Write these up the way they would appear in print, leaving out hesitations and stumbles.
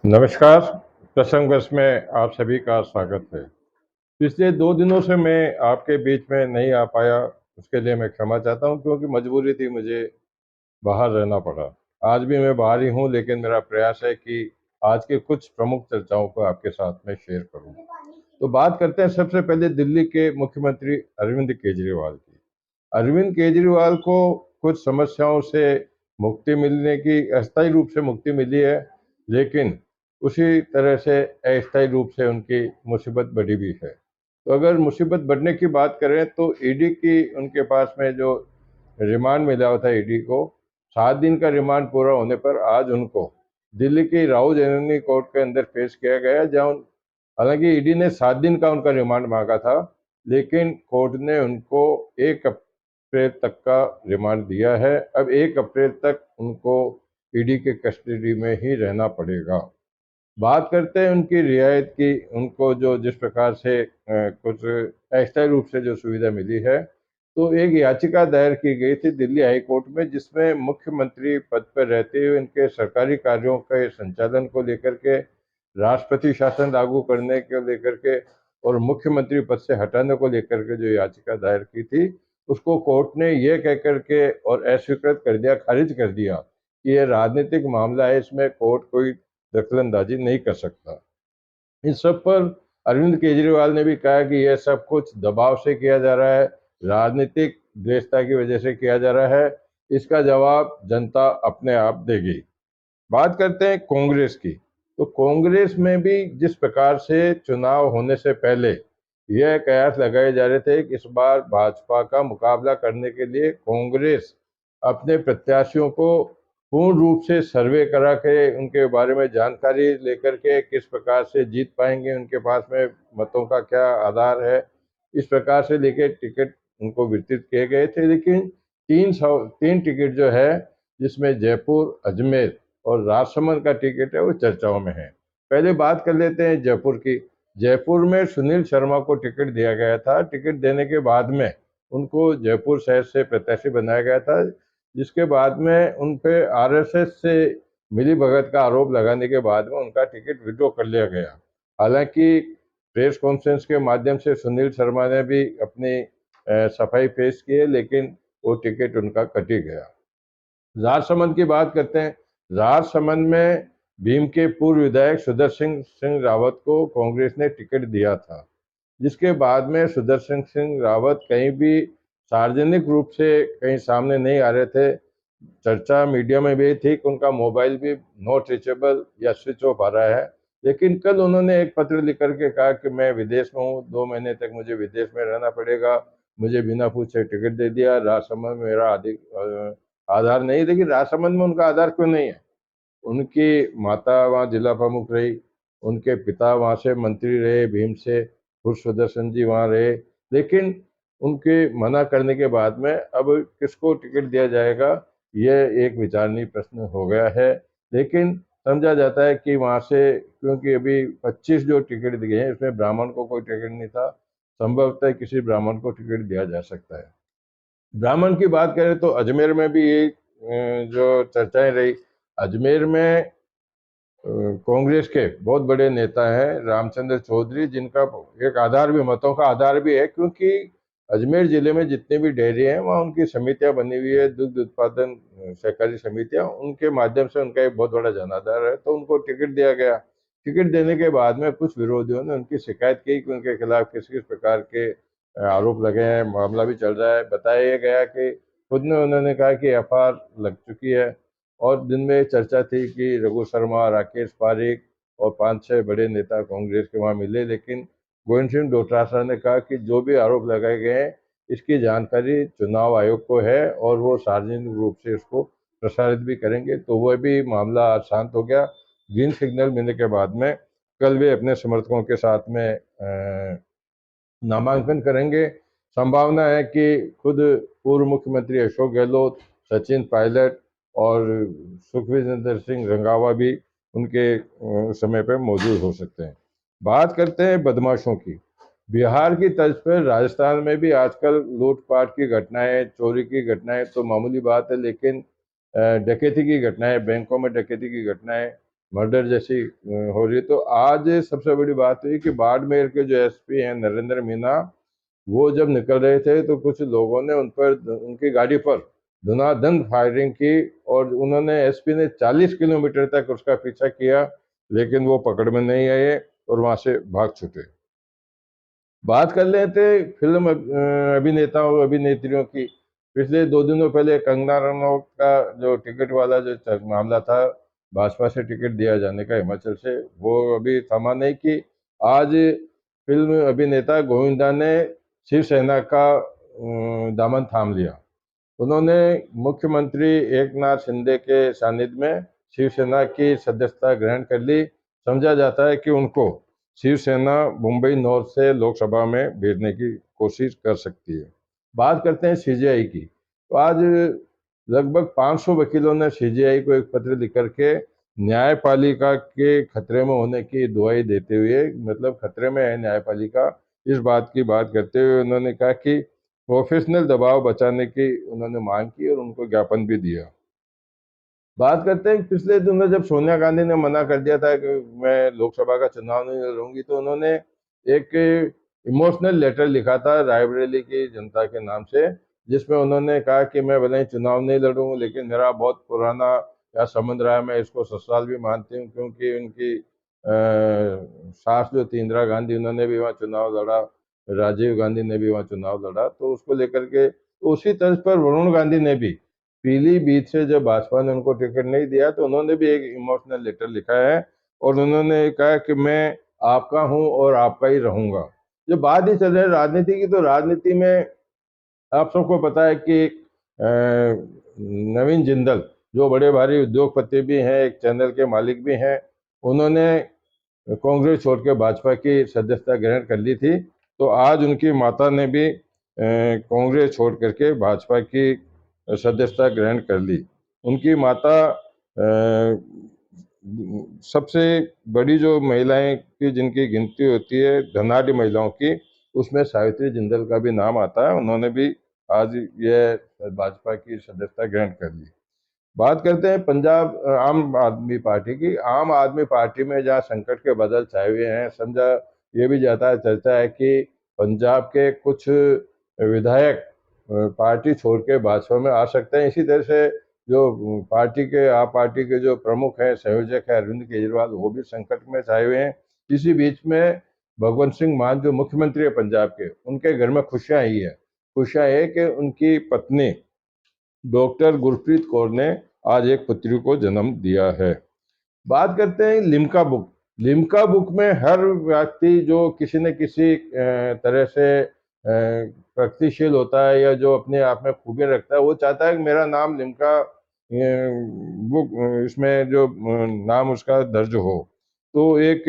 नमस्कार। प्रसंगवश में आप सभी का स्वागत है। पिछले 2 दिनों से मैं आपके बीच में नहीं आ पाया, उसके लिए मैं क्षमा चाहता हूँ क्योंकि मजबूरी थी, मुझे बाहर रहना पड़ा। आज भी मैं बाहर ही हूँ, लेकिन मेरा प्रयास है कि आज के कुछ प्रमुख चर्चाओं को आपके साथ में शेयर करूँ। तो बात करते हैं सबसे पहले दिल्ली के मुख्यमंत्री अरविंद केजरीवाल की। अरविंद केजरीवाल को कुछ समस्याओं से मुक्ति मिलने की अस्थायी रूप से मुक्ति मिली है, लेकिन उसी तरह से अस्थायी रूप से उनकी मुसीबत बढ़ी भी है। तो अगर मुसीबत बढ़ने की बात करें तो ईडी की उनके पास में जो रिमांड मिला हुआ था ईडी को, 7 दिन का रिमांड पूरा होने पर आज उनको दिल्ली की राउ जनरल कोर्ट के अंदर पेश किया गया, जहां हालांकि ईडी ने 7 दिन का उनका रिमांड मांगा था, लेकिन कोर्ट ने उनको 1 अप्रैल तक का रिमांड दिया है। अब 1 अप्रैल तक उनको ईडी के कस्टडी में ही रहना पड़ेगा। बात करते हैं उनकी रियायत की, उनको जो जिस प्रकार से कुछ अस्थायी रूप से जो सुविधा मिली है, तो एक याचिका दायर की गई थी दिल्ली हाई कोर्ट में, जिसमें मुख्यमंत्री पद पर रहते हुए इनके सरकारी कार्यों के संचालन को लेकर के, राष्ट्रपति शासन लागू करने को लेकर के और मुख्यमंत्री पद से हटाने को लेकर के जो याचिका दायर की थी, उसको कोर्ट ने ये कह करके और अस्वीकृत कर दिया, खारिज कर दिया कि ये राजनीतिक मामला है, इसमें कोर्ट कोई दखलंदाजी नहीं कर सकता। इन सब पर अरविंद केजरीवाल ने भी कहा कि यह सब कुछ दबाव से किया जा रहा है, राजनीतिक द्वेषता की वजह से किया जा रहा है। इसका जवाब जनता अपने आप देगी। बात करते हैं कांग्रेस की। तो कांग्रेस में भी जिस प्रकार से चुनाव होने से पहले यह कयास लगाए जा रहे थे कि इस बार भाजपा का मुकाबला करने के लिए कांग्रेस अपने प्रत्याशियों को पूर्ण रूप से सर्वे करा के उनके बारे में जानकारी लेकर के किस प्रकार से जीत पाएंगे, उनके पास में मतों का क्या आधार है, इस प्रकार से लेके टिकट उनको वितरित किए गए थे। लेकिन 3 टिकट जो है, जिसमें जयपुर, अजमेर और राजसमंद का टिकट है, वो चर्चाओं में है। पहले बात कर लेते हैं जयपुर की। जयपुर में सुनील शर्मा को टिकट दिया गया था। टिकट देने के बाद में उनको जयपुर शहर से प्रत्याशी बनाया गया था, जिसके बाद में उन पे आरएसएस से मिलीभगत का आरोप लगाने के बाद में उनका टिकट विड्रॉ कर लिया गया। हालांकि प्रेस कॉन्फ्रेंस के माध्यम से सुनील शर्मा ने भी अपनी सफाई पेश की है, लेकिन वो टिकट उनका कट ही गया। राजसमंद की बात करते हैं। राजसमंद में भीम के पूर्व विधायक सुदर्शन सिंह रावत को कांग्रेस ने टिकट दिया था, जिसके बाद में सुदर्शन सिंह रावत कहीं भी सार्वजनिक रूप से कहीं सामने नहीं आ रहे थे। चर्चा मीडिया में भी थी कि उनका मोबाइल भी नॉट रीचेबल या स्विच ऑफ आ रहा है। लेकिन कल उन्होंने एक पत्र लिख करके कहा कि मैं विदेश में हूँ, 2 महीने तक मुझे विदेश में रहना पड़ेगा, मुझे बिना पूछे टिकट दे दिया। राजसमंद में मेरा अधिक आधार नहीं। लेकिन राजसमंद में उनका आधार क्यों नहीं है? उनकी माता वहाँ जिला प्रमुख रही, उनके पिता वहाँ से मंत्री रहे, भीम से, खुद सुदर्शन जी वहाँ रहे। लेकिन उनके मना करने के बाद में अब किसको टिकट दिया जाएगा, यह एक विचारणीय प्रश्न हो गया है। लेकिन समझा जाता है कि वहाँ से, क्योंकि अभी 25 जो टिकट दिए हैं, इसमें ब्राह्मण को कोई टिकट नहीं था, संभवतः किसी ब्राह्मण को टिकट दिया जा सकता है। ब्राह्मण की बात करें तो अजमेर में भी ये जो चर्चाएं रही। अजमेर में कांग्रेस के बहुत बड़े नेता हैं रामचंद्र चौधरी, जिनका एक आधार भी, मतों का आधार भी है, क्योंकि अजमेर जिले में जितनी भी डेयरी हैं वहाँ उनकी समितियां बनी हुई है, दुग्ध उत्पादन सहकारी समितियां, उनके माध्यम से उनका एक बहुत बड़ा जनाधार है। तो उनको टिकट दिया गया। टिकट देने के बाद में कुछ विरोधियों ने उनकी शिकायत की कि उनके खिलाफ किस किस प्रकार के आरोप लगे हैं, मामला भी चल रहा है। बताया गया कि खुद ने उन्होंने कहा कि एफआईआर लग चुकी है। और दिन में चर्चा थी कि रघु शर्मा, राकेश पारिक और 5-6 बड़े नेता कांग्रेस के वहाँ मिले, लेकिन गोविंद सिंह डोटासरा ने कहा कि जो भी आरोप लगाए गए हैं, इसकी जानकारी चुनाव आयोग को है और वो सार्वजनिक रूप से इसको प्रसारित भी करेंगे। तो वह भी मामला आज शांत हो गया। ग्रीन सिग्नल मिलने के बाद में कल वे अपने समर्थकों के साथ में नामांकन करेंगे। संभावना है कि खुद पूर्व मुख्यमंत्री अशोक गहलोत, सचिन पायलट और सुखविंदर सिंह रंधावा भी उनके समय पर मौजूद हो सकते हैं। बात करते हैं बदमाशों की। बिहार की तर्ज पर राजस्थान में भी आजकल लूटपाट की घटनाएं, चोरी की घटनाएं तो मामूली बात है, लेकिन डकैती की घटनाएं, बैंकों में डकैती की घटनाएं मर्डर जैसी हो रही है। तो आज सबसे बड़ी बात हुई कि बाड़मेर के जो एसपी हैं नरेंद्र मीना, वो जब निकल रहे थे तो कुछ लोगों ने उन पर, उनकी गाड़ी पर धुनाधन फायरिंग की और उन्होंने, एसपी ने 40 किलोमीटर तक उसका पीछा किया, लेकिन वो पकड़ में नहीं आए और वहां से भाग छूटे। बात कर लेते फिल्म अभिनेताओं अभिनेत्रियों की। पिछले 2 दिनों पहले कंगना रनौत का जो टिकट वाला जो मामला था, भाजपा से टिकट दिया जाने का हिमाचल से, वो अभी थमा नहीं कि आज फिल्म अभिनेता गोविंदा ने शिवसेना का दामन थाम लिया। उन्होंने मुख्यमंत्री एकनाथ शिंदे के सानिध्य में शिवसेना की सदस्यता ग्रहण कर ली। समझा जाता है कि उनको शिवसेना मुंबई नॉर्थ से लोकसभा में भेजने की कोशिश कर सकती है। बात करते हैं सीजेआई की। तो आज लगभग 500 वकीलों ने सीजेआई को एक पत्र लिख करके न्यायपालिका के खतरे में होने की दुहाई देते हुए, मतलब खतरे में है न्यायपालिका, इस बात की बात करते हुए उन्होंने कहा कि प्रोफेशनल दबाव बचाने की उन्होंने मांग की और उनको ज्ञापन भी दिया। बात करते हैं पिछले दिनों जब सोनिया गांधी ने मना कर दिया था कि मैं लोकसभा का चुनाव नहीं लड़ूंगी, तो उन्होंने एक इमोशनल लेटर लिखा था रायबरेली की जनता के नाम से, जिसमें उन्होंने कहा कि मैं भले ही चुनाव नहीं लड़ूंगा, लेकिन मेरा बहुत पुराना या संबंध रहा है, मैं इसको ससुराल भी मानती हूँ, क्योंकि उनकी सास जो थी इंदिरा गांधी, उन्होंने भी वहाँ चुनाव लड़ा, राजीव गांधी ने भी वहाँ चुनाव लड़ा, तो उसको लेकर के, तो उसी तर्ज पर वरुण गांधी ने भी पीलीभीत से जब भाजपा ने उनको टिकट नहीं दिया, तो उन्होंने भी एक इमोशनल लेटर लिखा है और उन्होंने कहा कि मैं आपका हूं और आपका ही रहूंगा। जो बात ही चल रही है राजनीति की, तो राजनीति में आप सबको पता है कि नवीन जिंदल, जो बड़े भारी उद्योगपति भी हैं, एक चैनल के मालिक भी हैं, उन्होंने कांग्रेस छोड़ के भाजपा की सदस्यता ग्रहण कर ली थी। तो आज उनकी माता ने भी कांग्रेस छोड़ करके भाजपा की सदस्यता ग्रहण कर ली। उनकी माता सबसे बड़ी जो महिलाएं की जिनकी गिनती होती है धनाढ़ महिलाओं की, उसमें सावित्री जिंदल का भी नाम आता है। उन्होंने भी आज ये भाजपा की सदस्यता ग्रहण कर ली। बात करते हैं पंजाब आम आदमी पार्टी की। आम आदमी पार्टी में जहाँ संकट के बादल छाए हुए हैं, समझा ये भी जाता है, चर्चा है कि पंजाब के कुछ विधायक पार्टी छोड़ के भाजपा में आ सकते हैं। इसी तरह से जो पार्टी के, आप पार्टी के जो प्रमुख हैं, संयोजक है अरविंद केजरीवाल, वो भी संकट में छाए हुए हैं। इसी बीच में भगवंत सिंह मान जो मुख्यमंत्री है पंजाब के, उनके घर में खुशियां आई है। खुशियां है कि उनकी पत्नी डॉक्टर गुरप्रीत कौर ने आज एक पुत्री को जन्म दिया है। बात करते हैं लिम्का बुक। लिम्का बुक में हर व्यक्ति जो किसी न किसी तरह से प्रगतिशील होता है या जो अपने आप में खूबियां रखता है, वो चाहता है कि मेरा नाम लिम्का बुक इसमें जो नाम उसका दर्ज हो। तो एक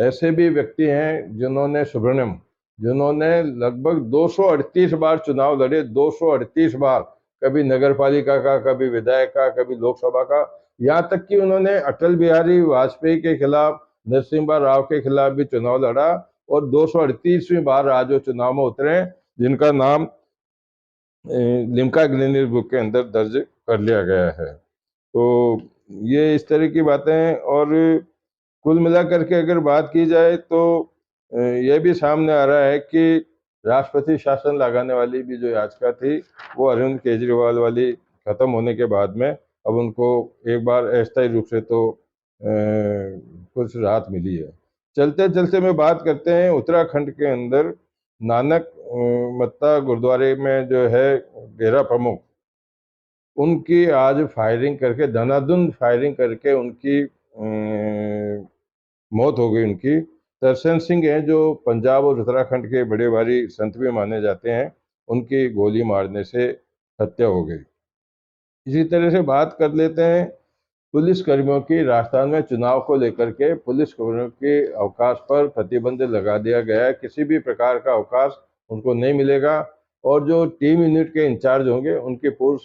ऐसे भी व्यक्ति हैं जिन्होंने, सुब्रमण्यम, जिन्होंने लगभग 238 बार चुनाव लड़े, 238 बार, कभी नगर पालिका का, कभी विधायक का, कभी लोकसभा का, यहाँ तक कि उन्होंने अटल बिहारी वाजपेयी के खिलाफ, नरसिम्हा राव के खिलाफ भी चुनाव लड़ा और 238वीं बार आज वो चुनाव में उतरे, जिनका नाम लिम्का गिनीज बुक के अंदर दर्ज कर लिया गया है। तो ये इस तरह की बातें हैं। और कुल मिलाकर के अगर बात की जाए तो यह भी सामने आ रहा है कि राष्ट्रपति शासन लगाने वाली भी जो याचिका थी, वो अरविंद केजरीवाल वाली खत्म होने के बाद में अब उनको एक बार अस्थायी रूप से तो कुछ राहत मिली है। चलते चलते में बात करते हैं उत्तराखंड के अंदर नानक मत्ता गुरुद्वारे में जो है डेरा प्रमुख, उनकी आज फायरिंग करके, धनाधुन फायरिंग करके उनकी मौत हो गई उनकी। दर्शन सिंह हैं जो पंजाब और उत्तराखंड के बड़े भारी संत भी माने जाते हैं, उनकी गोली मारने से हत्या हो गई। इसी तरह से बात कर लेते हैं पुलिस कर्मियों की। राजस्थान में चुनाव को लेकर के पुलिस कर्मियों के अवकाश पर प्रतिबंध लगा दिया गया है। किसी भी प्रकार का अवकाश उनको नहीं मिलेगा और जो टीम यूनिट के इंचार्ज होंगे उनकी पूर्व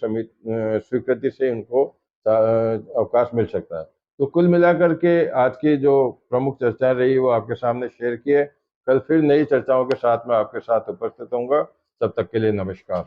स्वीकृति से उनको अवकाश मिल सकता है। तो कुल मिलाकर के आज की जो प्रमुख चर्चा रही वो आपके सामने शेयर की है। कल फिर नई चर्चाओं के साथ मैं आपके साथ उपस्थित होऊंगा। तब तक के लिए नमस्कार।